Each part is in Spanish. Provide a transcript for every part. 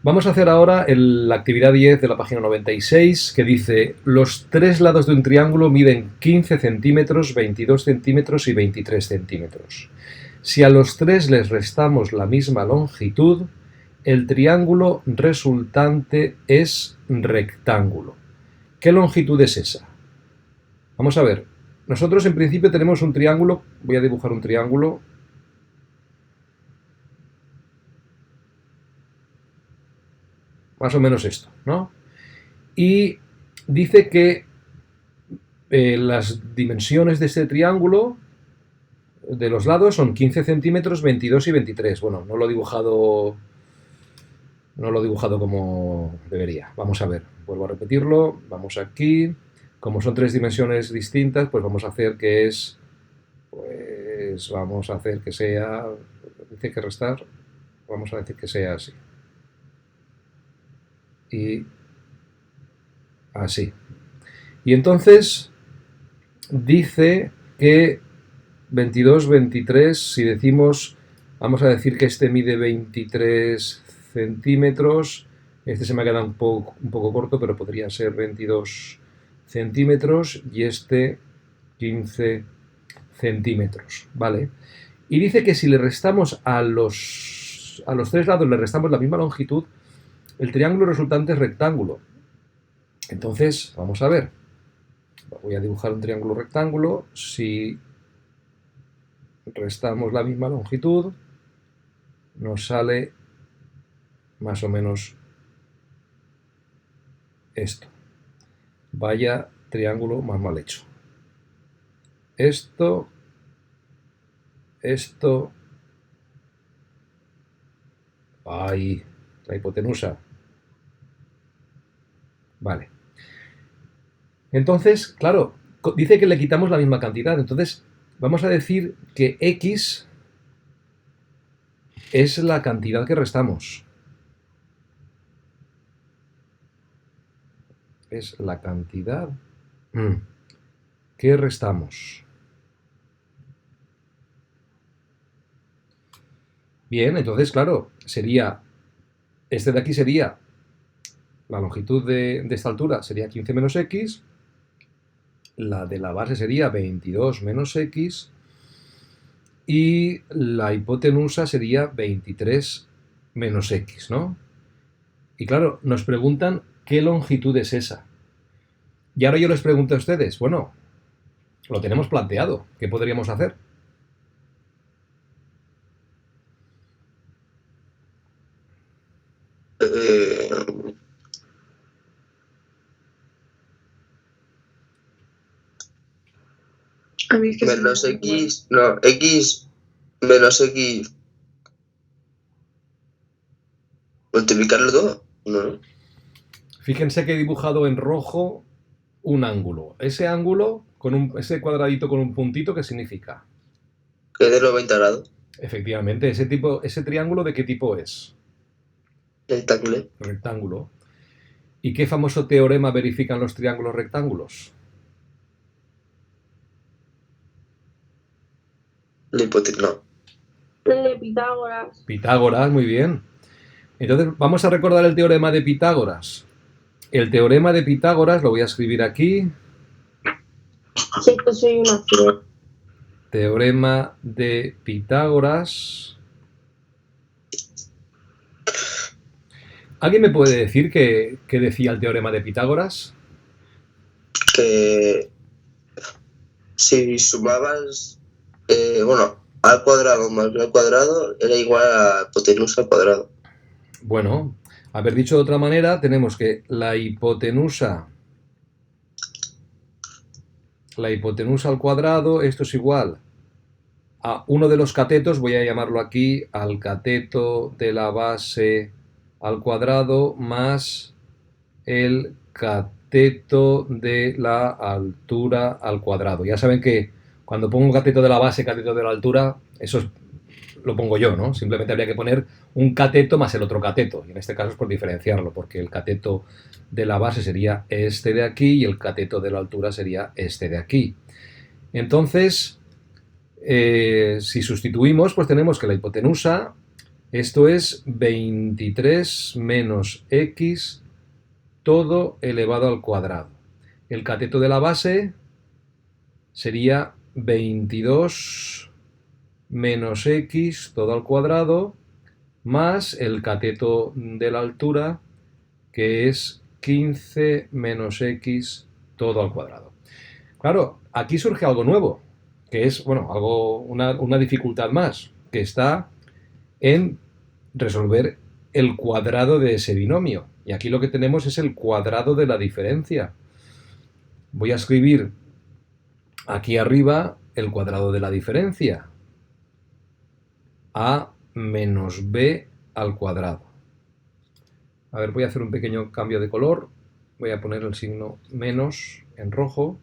Vamos a hacer ahora la actividad 10 de la página 96, que dice: los tres lados de un triángulo miden 15 centímetros, 22 centímetros y 23 centímetros. Si a los tres les restamos la misma longitud, el triángulo resultante es rectángulo. ¿Qué longitud es esa? Vamos a ver. Nosotros en principio tenemos un triángulo. Voy a dibujar un triángulo. Más o menos esto, ¿no? Y dice que las dimensiones de este triángulo de los lados son 15 centímetros, 22 y 23. Bueno, no lo he dibujado como debería. Vamos a ver, vuelvo a repetirlo. Vamos aquí. Como son tres dimensiones distintas, pues vamos a hacer que es... Pues vamos a hacer que sea... Dice que restar. Vamos a decir que sea así. Y así. Y entonces dice que 22, 23, si decimos, vamos a decir que este mide 23 centímetros, este se me ha quedado un poco corto, pero podría ser 22 centímetros y este 15 centímetros, ¿vale? Y dice que si le restamos a los tres lados, le restamos la misma longitud, el triángulo resultante es rectángulo. Entonces, vamos a ver. Voy a dibujar un triángulo rectángulo. Si restamos la misma longitud, nos sale más o menos esto. Vaya triángulo más mal hecho. Esto, ahí, la hipotenusa. Vale. Entonces, claro, dice que le quitamos la misma cantidad. Entonces, vamos a decir que x es la cantidad que restamos. Es la cantidad que restamos. Bien, entonces, claro, sería... Este de aquí sería... La longitud de esta altura sería 15 menos x. La de la base sería 22 menos x. Y la hipotenusa sería 23 menos x, ¿no? Y claro, nos preguntan qué longitud es esa. Y ahora yo les pregunto a ustedes, bueno, lo tenemos planteado, ¿qué podríamos hacer? A mí es que menos x, no, x menos x multiplicarlo todo, no. Fíjense que he dibujado en rojo un ángulo. Ese ángulo, ese cuadradito con un puntito, ¿qué significa? Que de 90 grados. Efectivamente, ese triángulo, ¿de qué tipo es? Rectángulo. Rectángulo. ¿Y qué famoso teorema verifican los triángulos rectángulos? La hipotenusa. de Pitágoras. Pitágoras, muy bien. Entonces, vamos a recordar el teorema de Pitágoras. El teorema de Pitágoras, lo voy a escribir aquí. Sí, pues soy una flor. Teorema de Pitágoras. ¿Alguien me puede decir qué decía el teorema de Pitágoras? Que si sumabas, al cuadrado más b al cuadrado era igual a hipotenusa al cuadrado. Bueno, haber dicho de otra manera, tenemos que la hipotenusa al cuadrado, esto es igual a uno de los catetos, voy a llamarlo aquí, al cateto de la base al cuadrado más el cateto de la altura al cuadrado. Ya saben que cuando pongo cateto de la base, cateto de la altura, eso lo pongo yo, ¿no? Simplemente habría que poner un cateto más el otro cateto. Y en este caso es por diferenciarlo, porque el cateto de la base sería este de aquí y el cateto de la altura sería este de aquí. Entonces, si sustituimos, pues tenemos que la hipotenusa Esto es 23 menos x todo elevado al cuadrado. El cateto de la base sería 22 menos x todo al cuadrado más el cateto de la altura, que es 15 menos x todo al cuadrado. Claro, aquí surge algo nuevo, que es, bueno, una dificultad más, que está en resolver el cuadrado de ese binomio. Y aquí lo que tenemos es el cuadrado de la diferencia. Voy a escribir aquí arriba el cuadrado de la diferencia. A menos b al cuadrado. A ver, voy a hacer un pequeño cambio de color. Voy a poner el signo menos en rojo.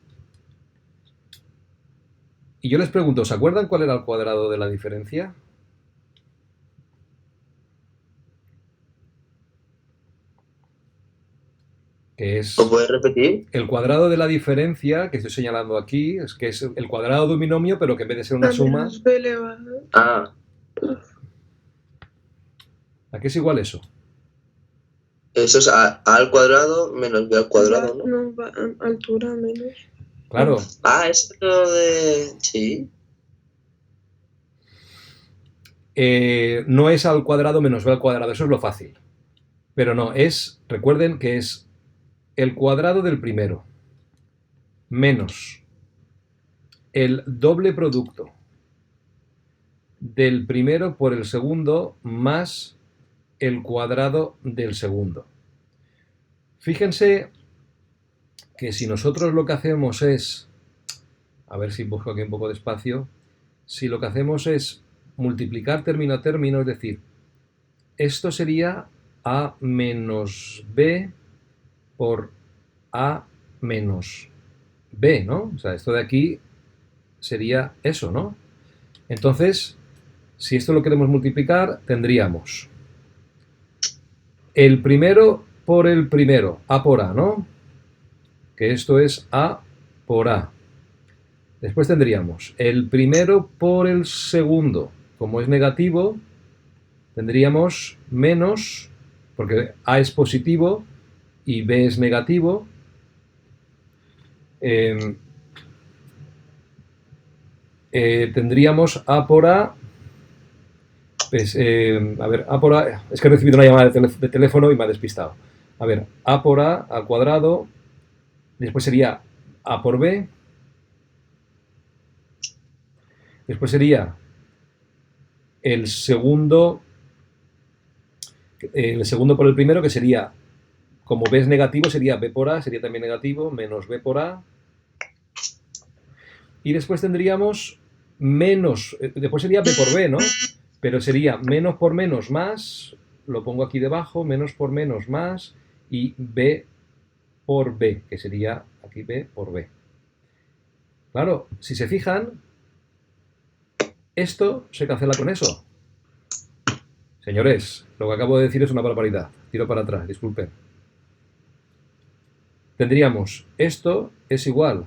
Y yo les pregunto, ¿se acuerdan cuál era el cuadrado de la diferencia? Que es ¿Lo puedes repetir? el cuadrado de la diferencia, que estoy señalando aquí, es que es el cuadrado de un binomio, pero que en vez de ser una A suma... menos b elevado. Ah, ¿A qué es igual eso? eso es a al cuadrado menos b al cuadrado, ¿no? No, va a altura menos. Claro, Ah, es lo de... Sí. no es al cuadrado menos b al cuadrado, eso es lo fácil. Pero no, recuerden que es el cuadrado del primero menos el doble producto del primero por el segundo más el cuadrado del segundo. Fíjense que si nosotros lo que hacemos es, a ver si busco aquí un poco de espacio, si lo que hacemos es multiplicar término a término, es decir, esto sería a menos b por a menos b, ¿no? O sea, esto de aquí sería eso, ¿no? Entonces, si esto lo queremos multiplicar, tendríamos el primero por el primero, a por a, ¿no? Que esto es a por a. Después tendríamos el primero por el segundo. Como es negativo, tendríamos menos, porque a es positivo y b es negativo. Tendríamos a por a. Pues, a ver, a por a. Es que he recibido una llamada de teléfono y me ha despistado. A ver, a por a al cuadrado. Después sería a por b. Después sería el segundo por el primero, que sería, como b es negativo, sería b por a, sería también negativo, menos b por a. Y después tendríamos menos, después sería b por b, ¿no? Pero sería menos por menos más, lo pongo aquí debajo, menos por menos más, y b por b, que sería aquí b por b. Claro, si se fijan, esto se cancela con eso. Señores, lo que acabo de decir es una barbaridad. Tiro para atrás, disculpen. Tendríamos, esto es igual.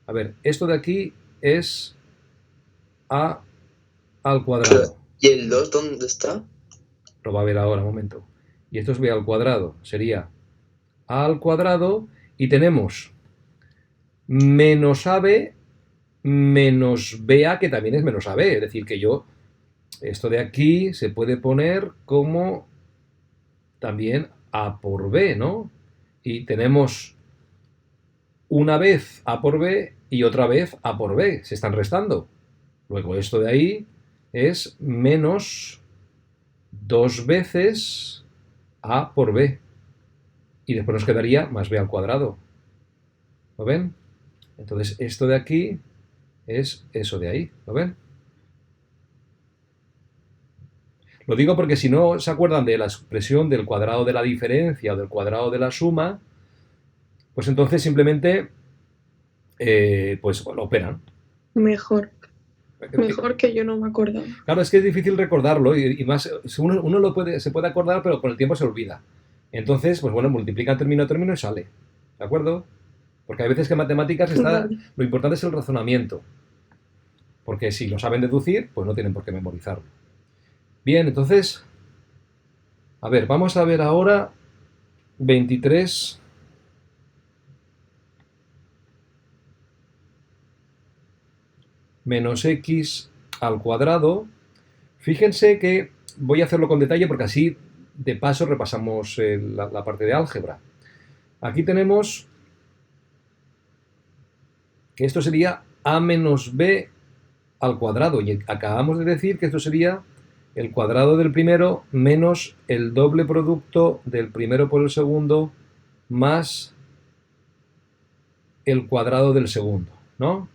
A ver, esto de aquí es a al cuadrado. ¿Y el 2 dónde está? Lo va a ver ahora, un momento. Y esto es b al cuadrado. Sería a al cuadrado y tenemos menos ab menos ba, que también es menos ab. Es decir, que esto de aquí se puede poner como también a por b, ¿no? Y tenemos una vez a por b y otra vez a por b. Se están restando. Luego esto de ahí es menos 2 veces a por b. Y después nos quedaría más b al cuadrado. ¿Lo ven? Entonces esto de aquí es eso de ahí. ¿Lo ven? Lo digo porque si no se acuerdan de la expresión del cuadrado de la diferencia o del cuadrado de la suma, pues entonces simplemente pues lo operan. Mejor que yo no me acordaba. Claro, es que es difícil recordarlo y más, uno se puede acordar, pero con el tiempo se olvida. Entonces, pues bueno, multiplican término a término y sale. ¿De acuerdo? Porque hay veces que en matemáticas lo importante es el razonamiento. Porque si lo saben deducir, pues no tienen por qué memorizarlo. Bien, entonces, a ver, vamos a ver ahora 23 menos x al cuadrado. Fíjense que voy a hacerlo con detalle porque así de paso repasamos la parte de álgebra. Aquí tenemos que esto sería a menos b al cuadrado y acabamos de decir que esto sería el cuadrado del primero menos el doble producto del primero por el segundo más el cuadrado del segundo, ¿no?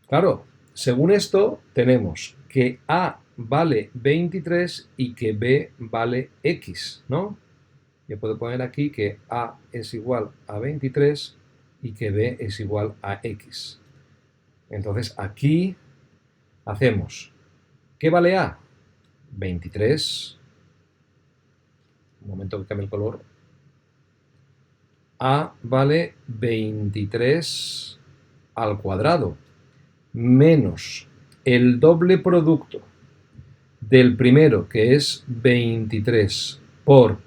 Claro, según esto tenemos que a vale 23 y que b vale x, ¿no? Yo puedo poner aquí que a es igual a 23 y que b es igual a x. Entonces aquí hacemos, ¿qué vale a? 23. Un momento que cambie el color. A vale 23 al cuadrado menos el doble producto del primero, que es 23, por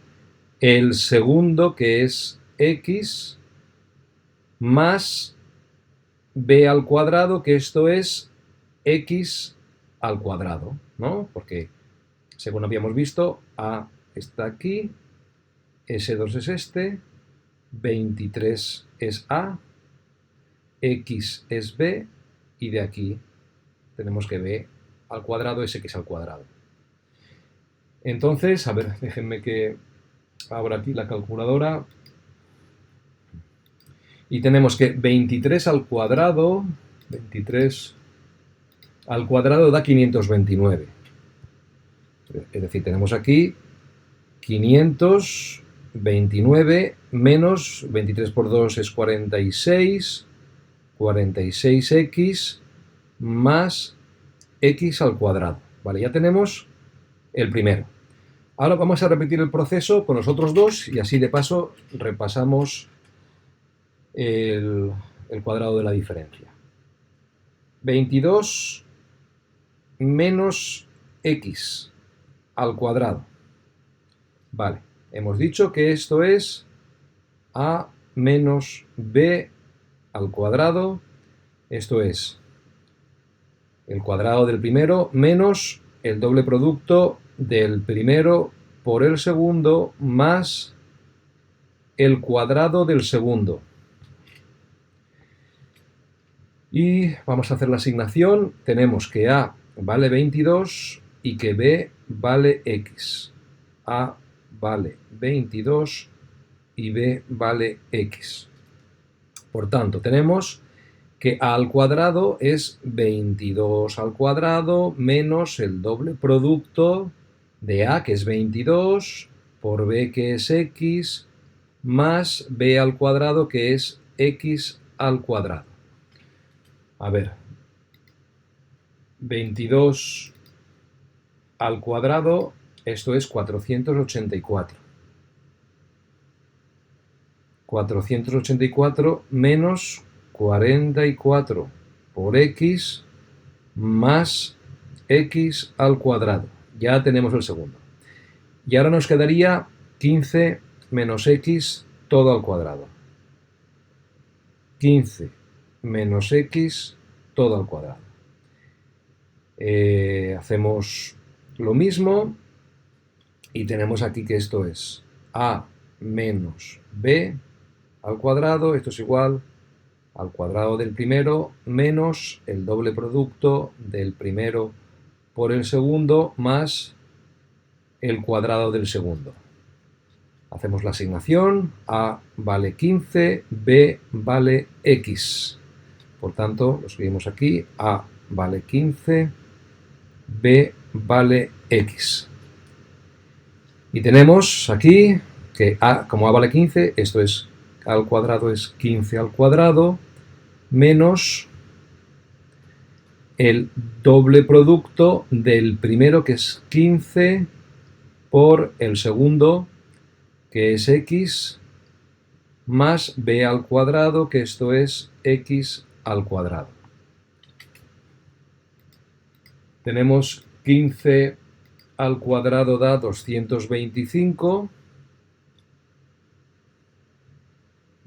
el segundo, que es x, más b al cuadrado, que esto es x al cuadrado, ¿no? Porque, según habíamos visto, a está aquí, S2 es este, 23 es a, x es b, y de aquí tenemos que b al cuadrado es x al cuadrado. Entonces, a ver, déjenme que abra aquí la calculadora. Y tenemos que 23 al cuadrado, 23 al cuadrado da 529. Es decir, tenemos aquí 529 menos 23 por 2 es 46, 46x más x al cuadrado. Vale, ya tenemos el primero. Ahora vamos a repetir el proceso con los otros dos y así de paso repasamos el cuadrado de la diferencia. 22 menos x al cuadrado. Vale, hemos dicho que esto es a menos b al cuadrado. Esto es el cuadrado del primero menos el doble producto del primero por el segundo más el cuadrado del segundo. Y vamos a hacer la asignación. Tenemos que a vale 22 y que b vale x. A vale 22 y b vale x. Por tanto, tenemos que a al cuadrado es 22 al cuadrado menos el doble producto de a, que es 22, por b, que es x, más b al cuadrado, que es x al cuadrado. A ver, 22 al cuadrado, esto es 484. 484 menos 44 por x más x al cuadrado. Ya tenemos el segundo. Y ahora nos quedaría 15 menos x todo al cuadrado. 15 menos x todo al cuadrado. Hacemos lo mismo y tenemos aquí que esto es a menos b al cuadrado, esto es igual al cuadrado del primero menos el doble producto del primero por el segundo más el cuadrado del segundo. Hacemos la asignación, a vale 15, b vale x. Por tanto, lo escribimos aquí, a vale 15, b vale x. Y tenemos aquí que a, como a vale 15, esto es al cuadrado es 15 al cuadrado, menos el doble producto del primero, que es 15, por el segundo, que es x, más b al cuadrado, que esto es x al cuadrado. Tenemos 15 al cuadrado da 225.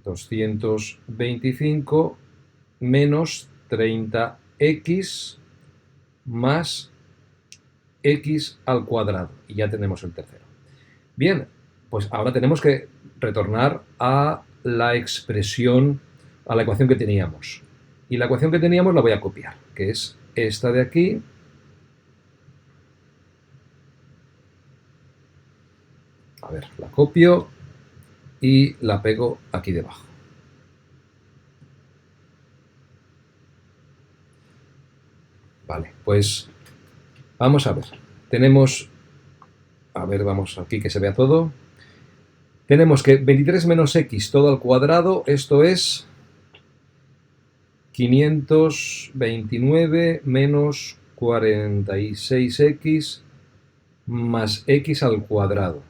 225 menos 30x más x al cuadrado. Y ya tenemos el tercero. Bien, pues ahora tenemos que retornar a la expresión, a la ecuación que teníamos. Y la ecuación que teníamos la voy a copiar, que es esta de aquí. A ver, la copio y la pego aquí debajo. Vale, pues vamos a ver. Tenemos, a ver, vamos aquí que se vea todo. Tenemos que 23 menos x todo al cuadrado, esto es 529 menos 46x más x al cuadrado.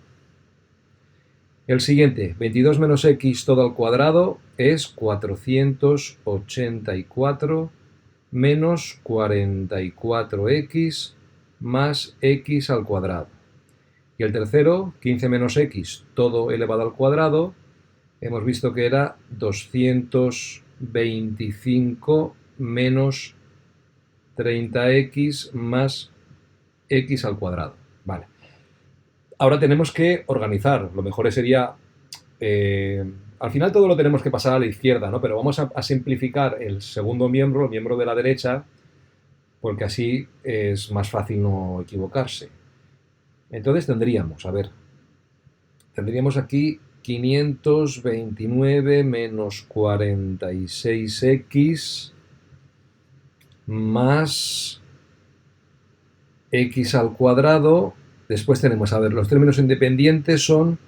El siguiente, 22 menos x todo al cuadrado es 484 menos 44x más x al cuadrado. Y el tercero, 15 menos x todo elevado al cuadrado, hemos visto que era 225 menos 30x más x al cuadrado. Vale. Ahora tenemos que organizar. Lo mejor sería... al final todo lo tenemos que pasar a la izquierda, ¿no? Pero vamos a simplificar el segundo miembro, el miembro de la derecha, porque así es más fácil no equivocarse. Entonces tendríamos, a ver, tendríamos aquí 529 menos 46x más x al cuadrado. Después tenemos, a ver, los términos independientes son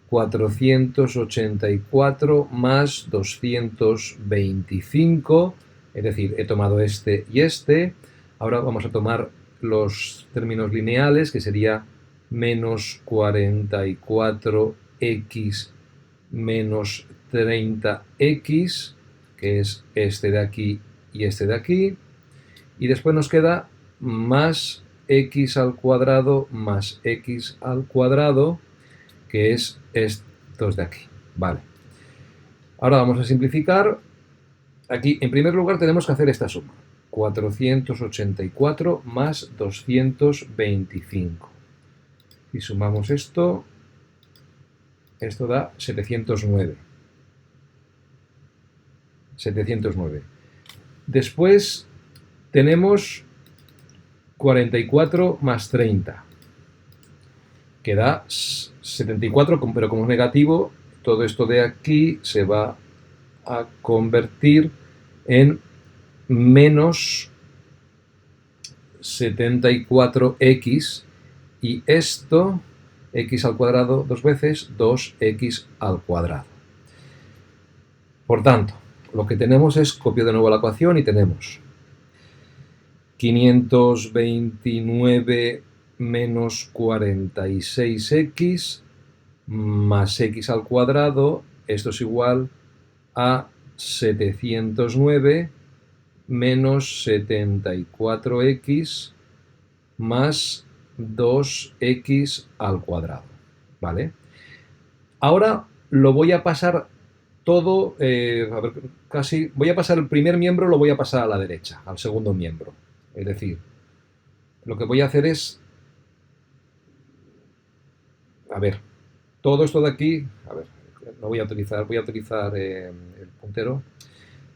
484 más 225, es decir, he tomado este y este. Ahora vamos a tomar los términos lineales, que sería menos 44x menos 30x, que es este de aquí y este de aquí. Y después nos queda más x al cuadrado más x al cuadrado, que es estos de aquí. Vale. Ahora vamos a simplificar. Aquí, en primer lugar, tenemos que hacer esta suma. 484 más 225. Si sumamos esto da 709. 709. Después tenemos 44 más 30, que da 74, pero como es negativo, todo esto de aquí se va a convertir en menos 74x, y esto, x al cuadrado dos veces, 2x al cuadrado. Por tanto, lo que tenemos es, copio de nuevo la ecuación y tenemos 529 menos 46x más x al cuadrado, esto es igual a 709 menos 74x más 2x al cuadrado, ¿vale? Ahora lo voy a pasar todo, a ver, casi, voy a pasar el primer miembro, lo voy a pasar a la derecha, al segundo miembro. Es decir, lo que voy a hacer es, a ver, todo esto de aquí, a ver, no voy a utilizar, el puntero.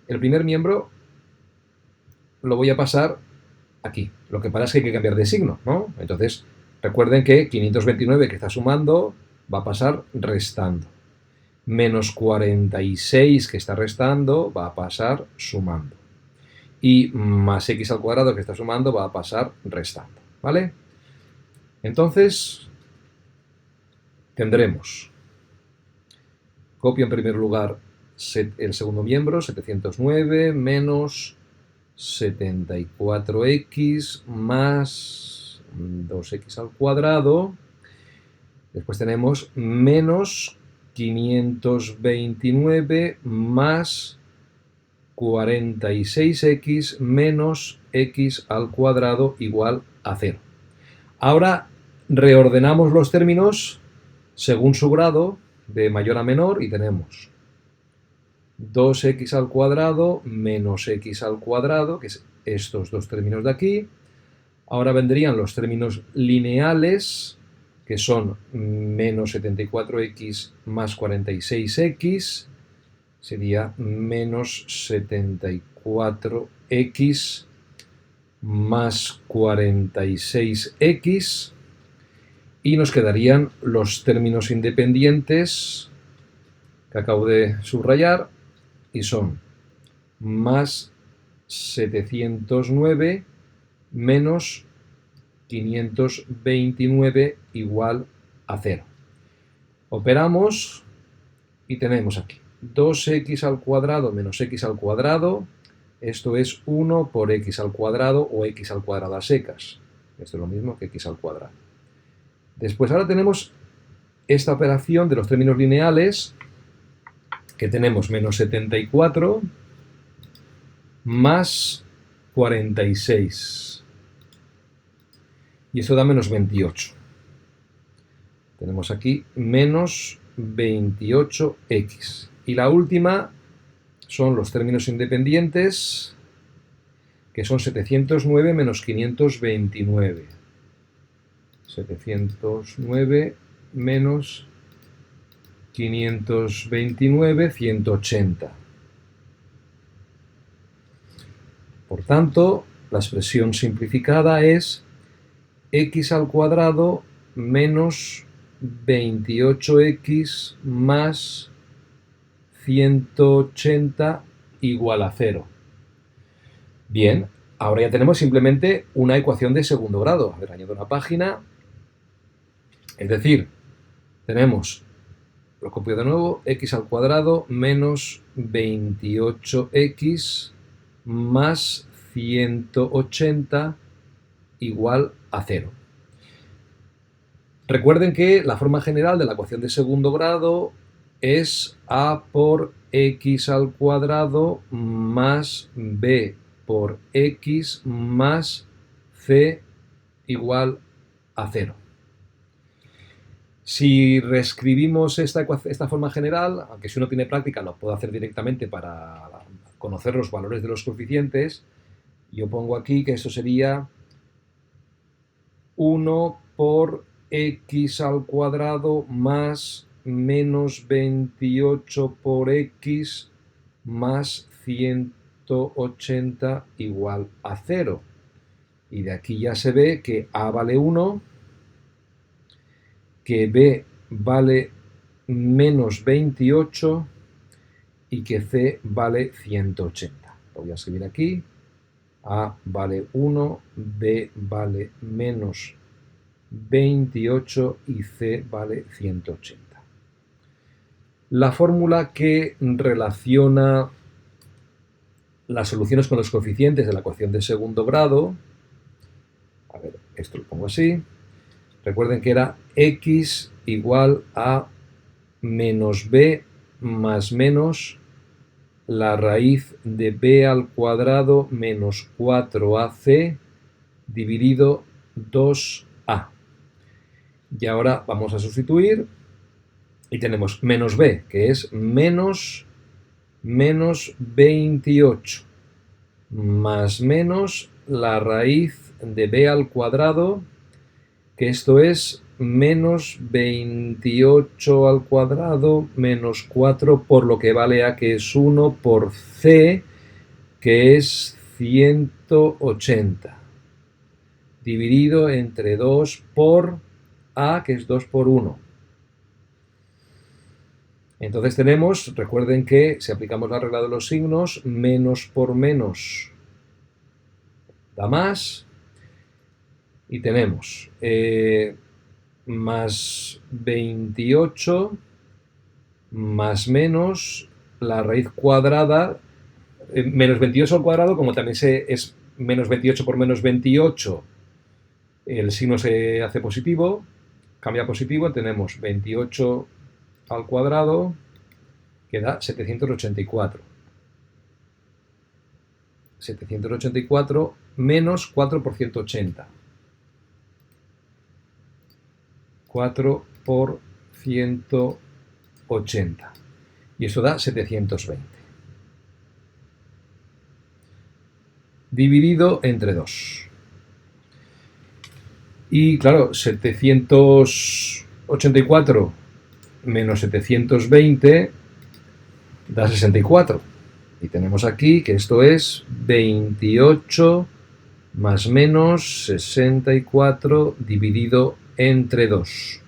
El primer miembro lo voy a pasar aquí. Lo que pasa es que hay que cambiar de signo, ¿no? Entonces, recuerden que 529 que está sumando va a pasar restando. Menos 46 que está restando va a pasar sumando. Y más x al cuadrado que está sumando va a pasar restando, ¿vale? Entonces, tendremos, copio en primer lugar el segundo miembro, 709 menos 74x más 2x al cuadrado. Después tenemos menos 529 más 46x menos x al cuadrado igual a 0. Ahora reordenamos los términos según su grado, de mayor a menor, y tenemos 2x al cuadrado menos x al cuadrado, que es estos dos términos de aquí. Ahora vendrían los términos lineales, que son menos 74x más 46x, sería menos 74x más 46x, y nos quedarían los términos independientes que acabo de subrayar, y son más 709 menos 529 igual a 0. Operamos y tenemos aquí 2x al cuadrado menos x al cuadrado. Esto es 1 por x al cuadrado o x al cuadrado a secas. Esto es lo mismo que x al cuadrado. Después ahora tenemos esta operación de los términos lineales, que tenemos menos 74 más 46. Y esto da menos 28. Tenemos aquí menos 28x. Y la última son los términos independientes, que son 709 menos 529. 709 menos 529, 180. Por tanto, la expresión simplificada es x al cuadrado menos 28x más 180 igual a 0. Bien, ahora ya tenemos simplemente una ecuación de segundo grado. A ver, añado una página. Es decir, tenemos, lo copio de nuevo, x al cuadrado menos 28x más 180 igual a 0. Recuerden que la forma general de la ecuación de segundo grado es a por x al cuadrado más b por x más c igual a 0. Si reescribimos esta forma general, aunque si uno tiene práctica lo puedo hacer directamente para conocer los valores de los coeficientes, yo pongo aquí que esto sería 1 por x al cuadrado más menos 28 por x más 180 igual a 0. Y de aquí ya se ve que a vale 1, que b vale menos 28 y que c vale 180. Lo voy a escribir aquí. A vale 1, b vale menos 28 y c vale 180. La fórmula que relaciona las soluciones con los coeficientes de la ecuación de segundo grado, a ver, esto lo pongo así. Recuerden que era x igual a menos b más menos la raíz de b al cuadrado menos 4ac dividido 2a. Y ahora vamos a sustituir y tenemos menos b, que es menos 28, más menos la raíz de b al cuadrado, que esto es menos 28 al cuadrado menos 4 por lo que vale a, que es 1, por c, que es 180, dividido entre 2 por a, que es 2 por 1. Entonces tenemos, recuerden que si aplicamos la regla de los signos, menos por menos da más, y tenemos más 28 más menos la raíz cuadrada, menos 28 al cuadrado, como también es menos 28 por menos 28, el signo se hace positivo, cambia a positivo, tenemos 28 al cuadrado, que da 784. 784 menos 4 por 180. 4 por 180. Y eso da 720. Dividido entre 2. Y claro, 784 menos 720 da 64. Y tenemos aquí que esto es 28 más menos 64 dividido entre 2.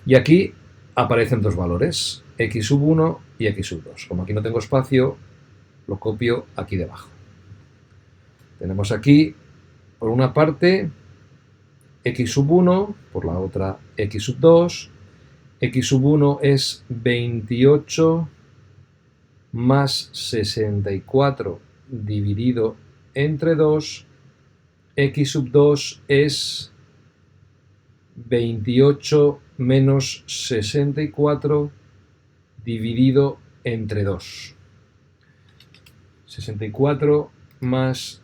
Y aquí aparecen dos valores, x sub 1 y x sub 2. Como aquí no tengo espacio, lo copio aquí debajo. Tenemos aquí, por una parte, x sub 1, por la otra x sub 2. X sub 1 es 28 más 64 dividido entre 2. X sub 2 es 28 menos 64 dividido entre 2. 64 más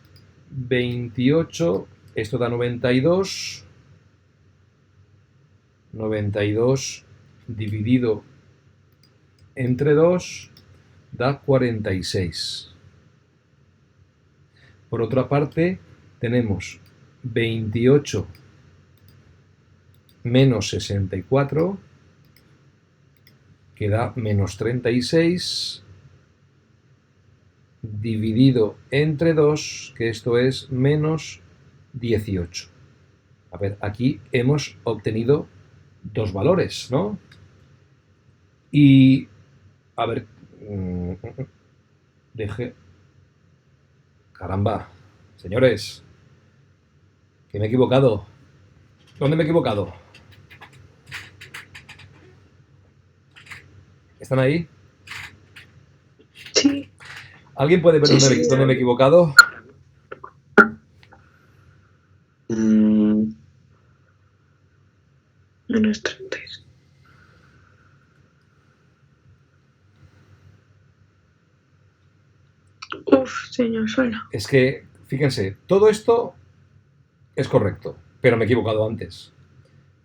28, esto da 92. 92 dividido entre 2 da 46. Por otra parte, tenemos 28 menos 64, que da menos 36, dividido entre 2, que esto es menos 18. A ver, aquí hemos obtenido dos valores, ¿no? Y, a ver, caramba, señores, que me he equivocado. ¿Dónde me he equivocado? ¿Están ahí? Sí. ¿Alguien puede ver dónde me he equivocado? Menos 36. Uf, señor, suena. Es que, fíjense, todo esto es correcto, pero me he equivocado antes.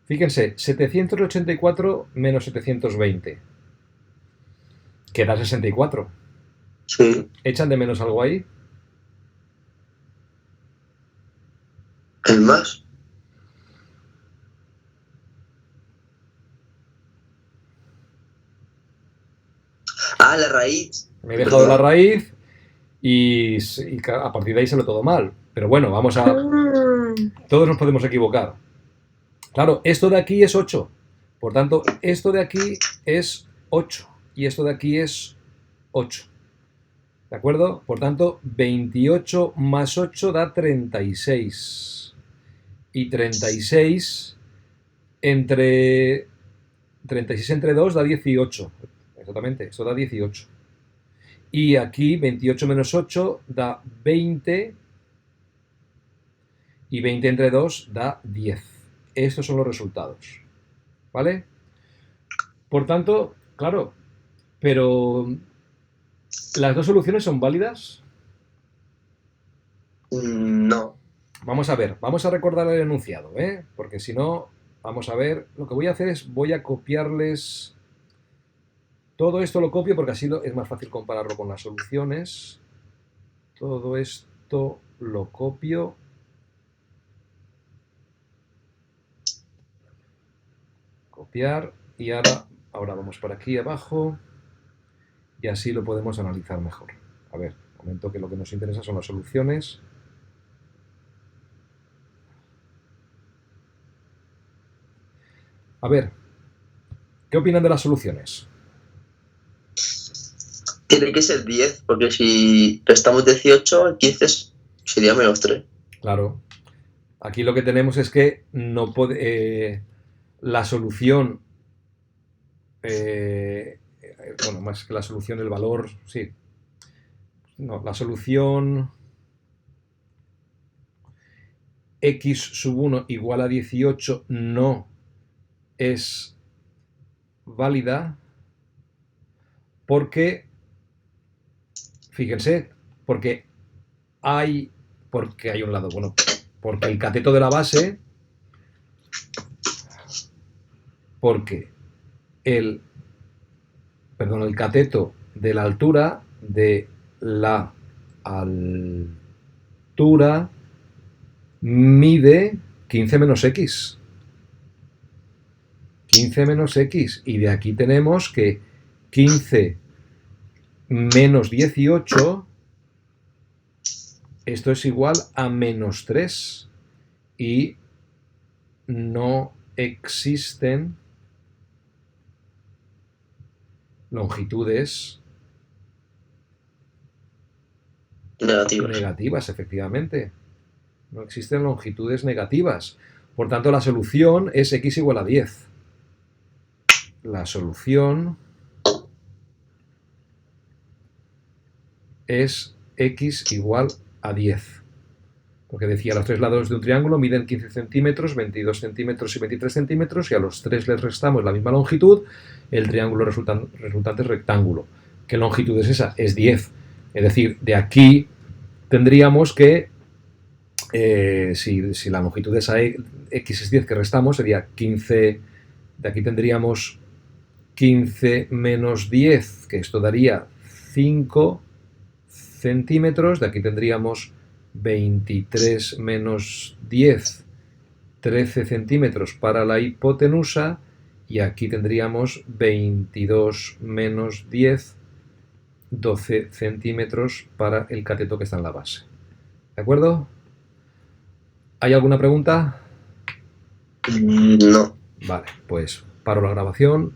Fíjense, 784 menos 720, que da 64. Sí. ¿Echan de menos algo ahí? ¿El más? Ah, la raíz. Me he dejado la raíz y a partir de ahí sale todo mal. Pero bueno, vamos a... Todos nos podemos equivocar. Claro, esto de aquí es 8. Por tanto, esto de aquí es 8. Y esto de aquí es 8. ¿De acuerdo? Por tanto, 28 más 8 da 36. Y 36 entre 2 da 18. Exactamente, esto da 18. Y aquí 28 menos 8 da 20. Y 20 entre 2 da 10. Estos son los resultados. ¿Vale? Por tanto, claro, pero ¿las dos soluciones son válidas? No. Vamos a ver, vamos a recordar el enunciado, ¿eh? Porque si no, vamos a ver, lo que voy a hacer es, voy a copiarles, todo esto lo copio porque así es más fácil compararlo con las soluciones. Todo esto lo copio. Copiar, y ahora vamos por aquí abajo y así lo podemos analizar mejor. A ver, un momento, que lo que nos interesa son las soluciones. A ver, ¿qué opinan de las soluciones? Tiene que ser 10, porque si restamos 18, 15 sería menos 3. Claro. Aquí lo que tenemos es que no puede, la solución, bueno, más que la solución, el valor, sí. No, la solución x sub 1 igual a 18 no es válida porque, fíjense, porque hay un lado, bueno, porque el cateto de la base porque el cateto de la altura mide 15 menos x. 15 menos x. Y de aquí tenemos que 15 menos 18, esto es igual a menos 3. Y no existen longitudes negativas, efectivamente. No existen longitudes negativas. Por tanto, la solución es x igual a 10. La solución es x igual a 10. Porque decía, los tres lados de un triángulo miden 15 centímetros, 22 centímetros y 23 centímetros, y a los tres les restamos la misma longitud, el triángulo resultante es rectángulo. ¿Qué longitud es esa? Es 10. Es decir, de aquí tendríamos que, si la longitud de esa x es 10 que restamos, sería 15, de aquí tendríamos 15 menos 10, que esto daría 5 centímetros, de aquí tendríamos 23 menos 10, 13 centímetros para la hipotenusa, y aquí tendríamos 22 menos 10, 12 centímetros para el cateto que está en la base. ¿De acuerdo? ¿Hay alguna pregunta? No. Vale, pues paro la grabación.